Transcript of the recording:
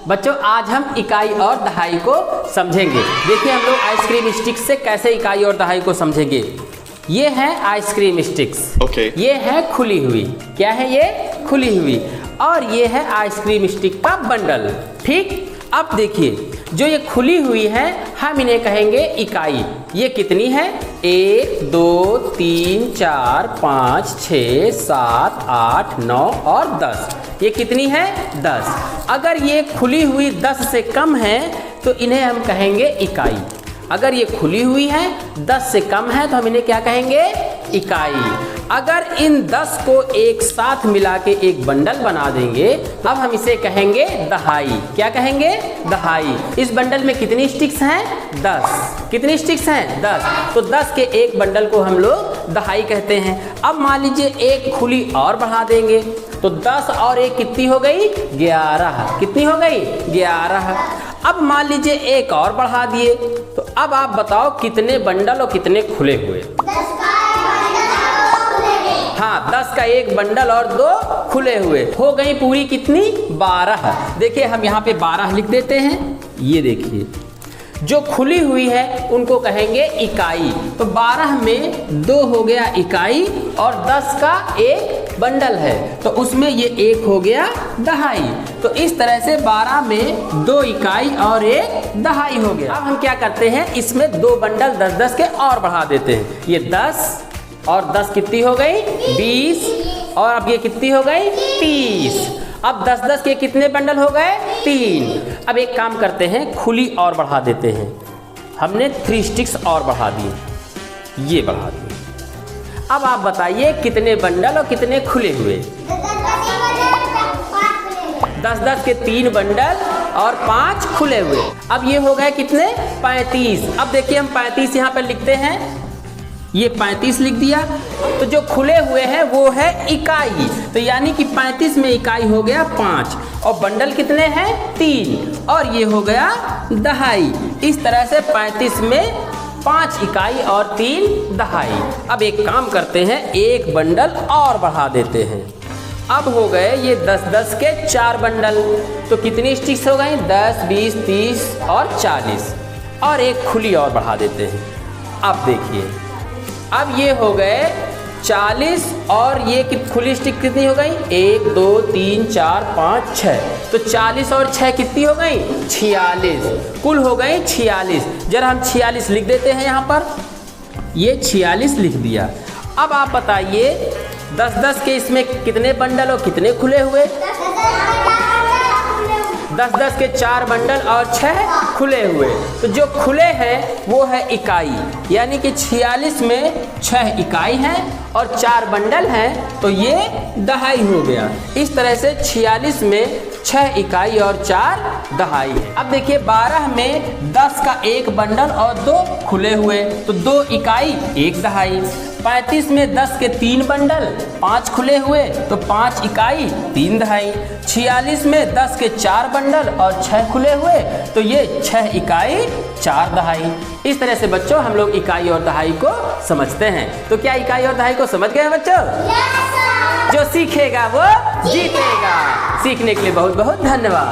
बच्चों आज हम इकाई और दहाई को समझेंगे। देखिए हम लोग आइसक्रीम स्टिक्स से कैसे इकाई और दहाई को समझेंगे। ये है आइसक्रीम स्टिक्स, ये है खुली हुई, क्या है ये खुली हुई, और ये है आइसक्रीम स्टिक का बंडल। ठीक, अब देखिए जो ये खुली हुई है हम इन्हें कहेंगे इकाई। ये कितनी है? 1 2 3 4 5 6 7 8 9 और 10। ये कितनी है? 10। अगर ये खुली हुई 10 से कम है तो इन्हें हम कहेंगे इकाई। अगर ये खुली हुई है 10 से कम है तो हम इन्हें क्या कहेंगे? इकाई। अगर इन 10 को एक साथ मिला के एक बंडल बना देंगे अब हम इसे कहेंगे दहाई। क्या कहेंगे? दहाई। इस बंडल में कितनी स्टिक्स हैं? 10। कितनी स्टिक्स हैं? 10। तो 10 के एक बंडल को हम लोग दहाई कहते हैं। अब मान लीजिए एक खुली और बढ़ा देंगे तो 10 और 1 कितनी हो गई? 11। कितनी हो गई? 11। अब मान लीजिए एक और बढ़ा दिए तो अब आप बताओ कितने बंडल और कितने खुले हुए? 10 का एक बंडल और 2 खुले हुए। हो गई पूरी कितनी? 12। देखिए हम यहाँ पे 12 लिख देते हैं। ये देखिए जो खुली हुई है उनको कहेंगे इकाई। तो 12 में 2 हो गया इकाई और 10 का एक बंडल है तो उसमें ये 1 हो गया दहाई। तो इस तरह से 12 में 2 इकाई और 1 दहाई हो गया। अब हम क्या करते हैं, इसमें 2 बंडल 10-10 के और बढ़ा देते हैं। ये 10 और 10 कितनी हो गई? 20। और अब ये कितनी हो गई? 30। अब 10-10 के कितने बंडल हो गए? 3। अब एक काम करते हैं, खुली और बढ़ा देते हैं। हमने 3 स्टिक्स और बढ़ा दिए, ये बढ़ा दिए। अब आप बताइए कितने बंडल और कितने खुले हुए? 10-10 के 3 बंडल और 5 खुले हुए। अब ये हो गए कितने? 35। अब देखिए हम 35 यहाँ पर लिखते हैं, ये 35 लिख दिया। तो जो खुले हुए हैं वो है इकाई। तो यानी कि 35 में इकाई हो गया 5 और बंडल कितने हैं? 3 और ये हो गया दहाई। इस तरह से 35 में 5 इकाई और 3 दहाई। अब एक काम करते हैं, एक बंडल और बढ़ा देते हैं। अब हो गए ये 10-10 के 4 बंडल। तो कितनी स्टिक्स हो गई? 10 20 30 और 40 और एक खुली और बढ़ा देते हैं। अब देखिए अब ये हो गए 40 और ये खुली स्टिक कितनी हो गई? 1 2 3 4 5 6। तो 40 और 6 कितनी हो गई? 46। कुल हो गई 46। जरा हम 46 लिख देते हैं यहाँ पर। ये 46 लिख दिया। अब आप बताइए 10-10 के इसमें कितने बंडल और कितने खुले हुए? 10-10 के 4 बंडल और 6 खुले हुए। तो जो खुले हैं वो है इकाई, यानी कि 46 में 6 इकाई हैं और 4 बंडल हैं तो ये दहाई हो गया। इस तरह से 46 में 6 इकाई और 4 दहाई है। अब देखिए 12 में 10 का एक बंडल और 2 खुले हुए तो 2 इकाई 1 दहाई। 35 में 10 के 3 बंडल 5 खुले हुए तो 5 इकाई 3 दहाई। 46 में 10 के 4 बंडल और 6 खुले हुए तो ये 6 इकाई 4 दहाई। इस तरह से बच्चों हम लोग इकाई और दहाई को समझते हैं। तो क्या इकाई और दहाई को समझ गए बच्चों? जो सीखेगा वो जीतेगा। सीखने के लिए बहुत बहुत धन्यवाद।